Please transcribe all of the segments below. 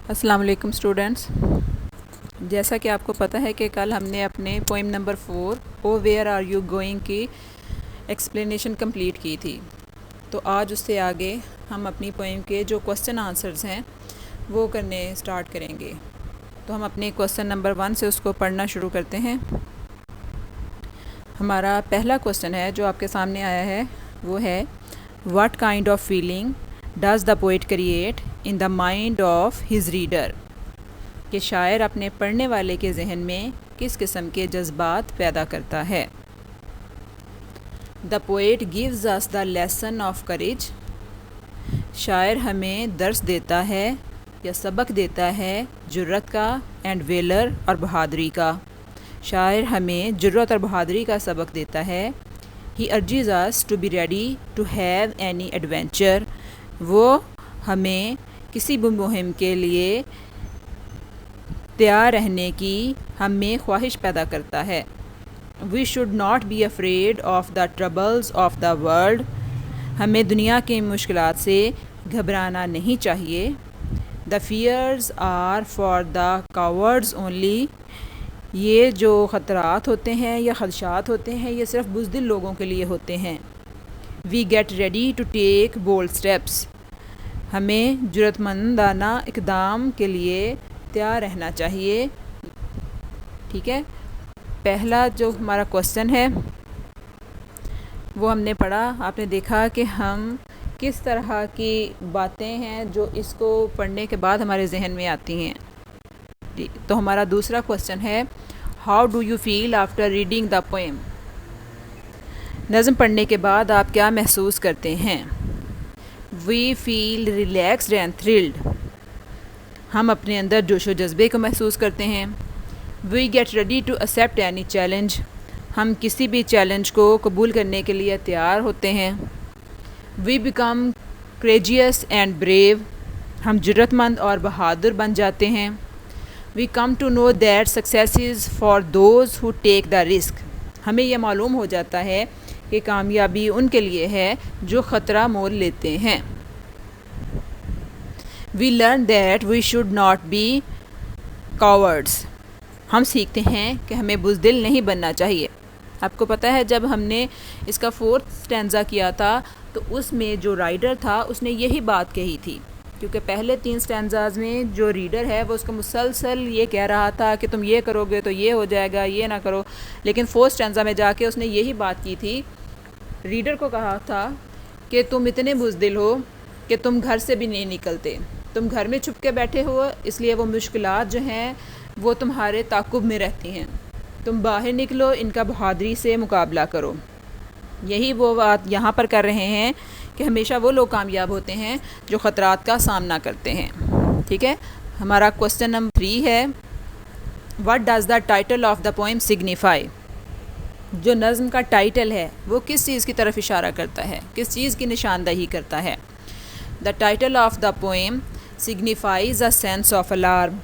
السلام علیکم اسٹوڈنٹس، جیسا کہ آپ کو پتہ ہے کہ کل ہم نے اپنے poem number 4 O where are you going کی ایکسپلینیشن کمپلیٹ کی تھی۔ تو آج اس سے آگے ہم اپنی پوئم کے جو کوسچن آنسرز ہیں وہ کرنے سٹارٹ کریں گے۔ تو ہم اپنے کوسچن نمبر 1 سے اس کو پڑھنا شروع کرتے ہیں۔ ہمارا پہلا کوسچن ہے جو آپ کے سامنے آیا ہے، وہ ہے what kind of feeling does the poet create in the mind of his reader, کہ شاعر اپنے پڑھنے والے کے ذہن میں کس قسم کے جذبات پیدا کرتا ہے۔ The poet gives us the lesson of courage, شاعر ہمیں درس دیتا ہے یا سبق دیتا ہے جرأت کا، اینڈ ویلر اور بہادری کا۔ شاعر ہمیں جرأت اور بہادری کا سبق دیتا ہے۔ He urges us to be ready to have any adventure, وہ ہمیں کسی بھی مہم کے لیے تیار رہنے کی ہم میں خواہش پیدا کرتا ہے۔ We should not be afraid of the troubles of the world, ہمیں دنیا کی مشکلات سے گھبرانا نہیں چاہیے۔ The fears are for the cowards only, یہ جو خطرات ہوتے ہیں یا خدشات ہوتے ہیں یہ صرف بزدل لوگوں کے لیے ہوتے ہیں۔ We get ready to take bold steps, ہمیں جرأت مندانہ اقدام کے لیے تیار رہنا چاہیے۔ ٹھیک ہے، پہلا جو ہمارا کوسچن ہے وہ ہم نے پڑھا، آپ نے دیکھا کہ ہم کس طرح کی باتیں ہیں جو اس کو پڑھنے کے بعد ہمارے ذہن میں آتی ہیں۔ تو ہمارا دوسرا کوسچن ہے how do you feel after reading the poem, نظم پڑھنے کے بعد آپ کیا محسوس کرتے ہیں۔ We feel relaxed and thrilled, ہم اپنے اندر جوش و جذبے کو محسوس کرتے ہیں۔ We get ready to accept any challenge, ہم کسی بھی چیلنج کو قبول کرنے کے لیے تیار ہوتے ہیں۔ We become courageous and brave, ہم جرأت مند اور بہادر بن جاتے ہیں۔ We come to know that success is for those who take the risk, ہمیں یہ معلوم ہو جاتا ہے کہ کامیابی ان کے لیے ہے جو خطرہ مول لیتے ہیں۔ We learn that we should not be cowards, ہم سیکھتے ہیں کہ ہمیں بزدل نہیں بننا چاہیے۔ آپ کو پتہ ہے جب ہم نے اس کا 4th اسٹینزا کیا تھا تو اس میں جو رائڈر تھا اس نے یہی بات کہی تھی، کیونکہ پہلے 3 اسٹینزاز میں جو ریڈر ہے وہ اس کو مسلسل یہ کہہ رہا تھا کہ تم یہ کرو گے تو یہ ہو جائے گا، یہ نہ کرو، لیکن 4th اسٹینزا میں جا کے اس نے یہی بات کی تھی، ریڈر کو کہا تھا کہ تم اتنے بزدل ہو کہ تم گھر سے بھی نہیں نکلتے، تم گھر میں چھپ کے بیٹھے ہو، اس لیے وہ مشکلات جو ہیں وہ تمہارے تعاقب میں رہتی ہیں، تم باہر نکلو، ان کا بہادری سے مقابلہ کرو۔ یہی وہ بات یہاں پر کر رہے ہیں کہ ہمیشہ وہ لوگ کامیاب ہوتے ہیں جو خطرات کا سامنا کرتے ہیں۔ ٹھیک ہے، ہمارا کوسچن نمبر 3 ہے what does the title of the poem signify, جو نظم کا ٹائٹل ہے وہ کس چیز کی طرف اشارہ کرتا ہے، کس چیز کی نشاندہی کرتا ہے۔ The title of the poem signifies a sense of alarm,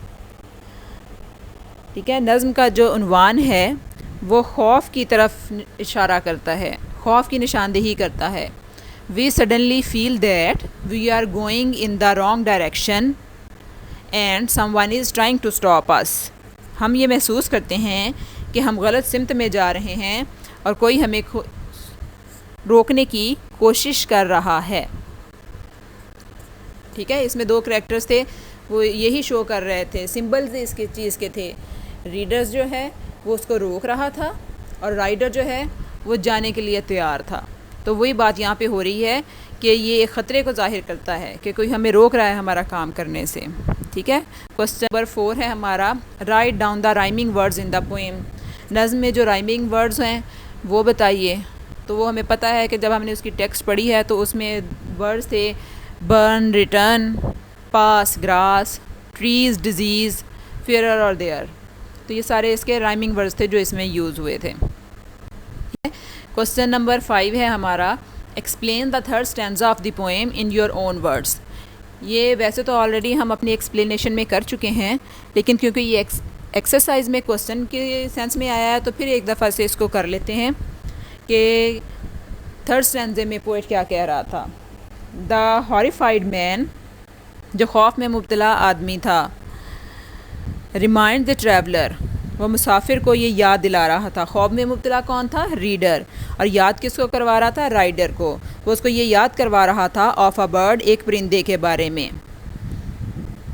ٹھیک ہے، نظم کا جو عنوان ہے وہ خوف کی طرف اشارہ کرتا ہے، خوف کی نشاندہی کرتا ہے۔ We suddenly feel that we are going in the wrong direction and someone is trying to stop us, ہم یہ محسوس کرتے ہیں کہ ہم غلط سمت میں جا رہے ہیں اور کوئی ہمیں روکنے کی کوشش کر رہا ہے۔ ٹھیک ہے، اس میں 2 کریکٹرز تھے، وہ یہی شو کر رہے تھے، سمبلز اس کی چیز کے تھے، ریڈرز جو ہے وہ اس کو روک رہا تھا اور رائڈر جو ہے وہ جانے کے لیے تیار تھا۔ تو وہی بات یہاں پہ ہو رہی ہے کہ یہ ایک خطرے کو ظاہر کرتا ہے کہ کوئی ہمیں روک رہا ہے ہمارا کام کرنے سے۔ ٹھیک ہے، کوسچن نمبر 4 ہے ہمارا write down the rhyming words in the poem, نظم میں جو رائمنگ ورڈز ہیں وہ بتائیے۔ تو وہ ہمیں پتہ ہے کہ جب ہم نے اس کی ٹیکسٹ پڑھی ہے تو اس میں ورڈز تھے برن، ریٹرن، پاس، گراس، ٹریز، ڈیزیز، فیئرر اور دیئر، تو یہ سارے اس کے رائمنگ ورڈز تھے جو اس میں یوز ہوئے تھے۔ کوسچن نمبر 5 ہے ہمارا explain the 3rd stanza of the poem in your own words, یہ ویسے تو آلریڈی ہم اپنی ایکسپلینیشن میں کر چکے ہیں، لیکن کیونکہ یہ ایکسرسائز میں کوسچن کے سینس میں آیا ہے تو پھر ایک دفعہ سے اس کو کر لیتے ہیں کہ 3rd اسٹینزے میں پوئٹ کیا کہہ رہا تھا۔ دا ہاریفائڈ مین جو خوف میں مبتلا آدمی تھا. ریمائنڈ دا ٹریولر، وہ مسافر کو یہ یاد دلا رہا تھا. خوف میں مبتلا کون تھا؟ ریڈر. اور یاد کس کو کروا رہا تھا؟ رائڈر کو. وہ اس کو یہ یاد کروا رہا تھا آف اے برڈ، ایک پرندے کے بارے میں.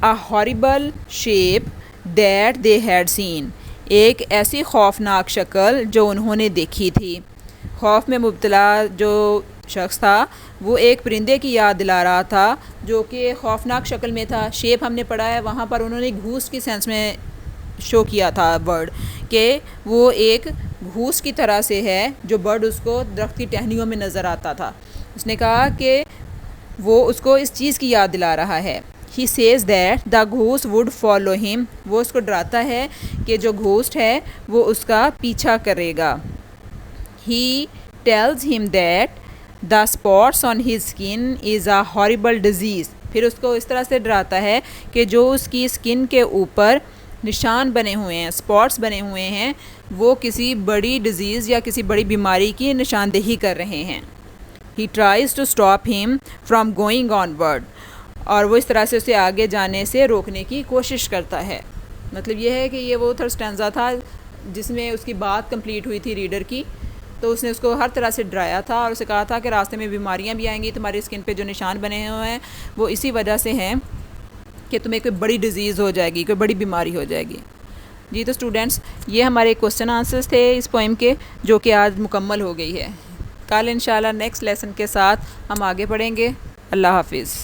A horrible shape that they had seen, ایک ایسی خوفناک شکل جو انہوں نے دیکھی تھی. خوف میں مبتلا جو شخص تھا وہ ایک پرندے کی یاد دلا رہا تھا جو کہ خوفناک شکل میں تھا. شیپ ہم نے پڑھا ہے، وہاں پر انہوں نے گھوس کی سینس میں شو کیا تھا برڈ، کہ وہ ایک گھوس کی طرح سے ہے جو برڈ اس کو درخت کی ٹہنیوں میں نظر آتا تھا. اس نے کہا کہ وہ اس کو اس چیز کی یاد دلا رہا ہے. He says that the ghost would follow him، وہ اس کو ڈراتا ہے کہ جو گھوسٹ ہے وہ اس کا پیچھا کرے گا. He tells him that the spots on his skin is a horrible disease، پھر اس کو اس طرح سے ڈراتا ہے کہ جو اس کی سکن کے اوپر نشان بنے ہوئے ہیں، اسپاٹس بنے ہوئے ہیں، وہ کسی بڑی ڈیزیز یا کسی بڑی بیماری کی نشاندہی کر رہے ہیں. He tries to stop him from going onward، اور وہ اس طرح سے اسے آگے جانے سے روکنے کی کوشش کرتا ہے. مطلب یہ ہے کہ یہ وہ تھرڈ اسٹینزا تھا جس میں اس کی بات کمپلیٹ ہوئی تھی ریڈر کی. تو اس نے اس کو ہر طرح سے ڈرایا تھا اور اسے کہا تھا کہ راستے میں بیماریاں بھی آئیں گی، تمہاری اسکن پہ جو نشان بنے ہوئے ہیں وہ اسی وجہ سے ہیں کہ تمہیں کوئی بڑی ڈیزیز ہو جائے گی، کوئی بڑی بیماری ہو جائے گی. جی تو اسٹوڈینٹس، یہ ہمارے کوسچن آنسرز تھے اس پوئم کے، جو کہ آج مکمل ہو گئی ہے. کل انشاءاللہ نیکسٹ لیسن کے ساتھ ہم آگے پڑھیں گے. اللہ حافظ.